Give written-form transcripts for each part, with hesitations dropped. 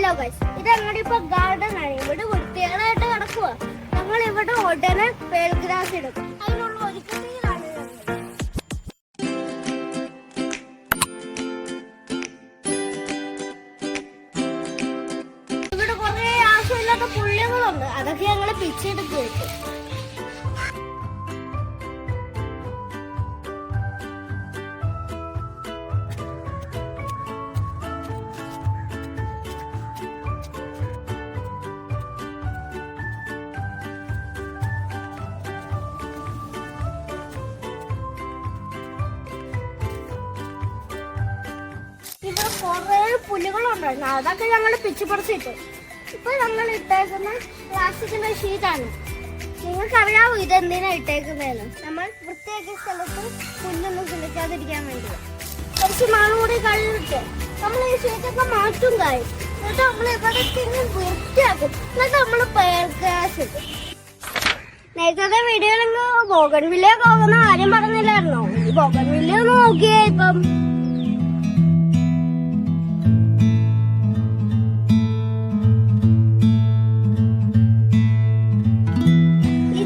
Hello guys, ഇത് ഞങ്ങളുടെ ഇപ്പൊ ഗാർഡൻ ആണ്. ഇവിടെ വൃത്തികേടായിട്ട് കിടക്കുക. ഞങ്ങൾ ഇവിടെ ഉടനെ പേൾ ഗ്രാസ് ഇടും. അതിനുള്ള ഒരുക്കത്തിലാണ് ഇവിടെ കുറെ ആവശ്യമില്ലാത്ത പുള്ളികളുണ്ട്. അതൊക്കെ ഞങ്ങള് പിച്ചെടുത്ത് വെക്കും. ഇവിടെ കുറെ പുല്ലുകളുണ്ടായിരുന്നു. അതൊക്കെ ഞങ്ങൾ പിച്ചുപറിച്ചിട്ടു. ഇപ്പൊ ഞങ്ങൾ ഇട്ടേക്കുന്ന പ്ലാസ്റ്റിക്കിന്റെ ഷീറ്റാണ്. നിങ്ങൾക്കറിയാവോ ഇതെന്തിനാ ഇട്ടേക്കുന്നതെന്ന്? നമ്മൾ വൃത്തിയാക്കിയ സ്ഥലത്ത് പുല്ലൊന്നും കിളിക്കാതിരിക്കാൻ വേണ്ടി. കുറച്ച് നാളുകൂടി കഴിഞ്ഞിട്ട് നമ്മൾ ഈ ഷീറ്റൊക്കെ മാറ്റും കാര്യം. എന്നിട്ട് നമ്മൾ ഇവിടെ വൃത്തിയാക്കും. എന്നിട്ട് നമ്മൾ പേൾ ഗ്രാസ് ഇടും. നേരത്തെ വീഡിയോയിൽ ബോഗൺവില്ല പോകുന്ന കാര്യം പറഞ്ഞില്ലായിരുന്നോ? ഈ ബോഗൺവില്ല ഒന്ന് നോക്കിയേ. ഇപ്പം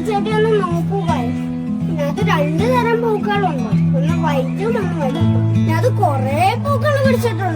ചെടിയൊന്ന് നോക്കുക. ഇതിനകത്ത് 2 തരം പൂക്കളുണ്ട്. ഒന്ന് വൈറ്റും ഒന്ന് വെള്ളയും. അത് കൊറേ പൂക്കൾ പിടിച്ചിട്ടുണ്ട്.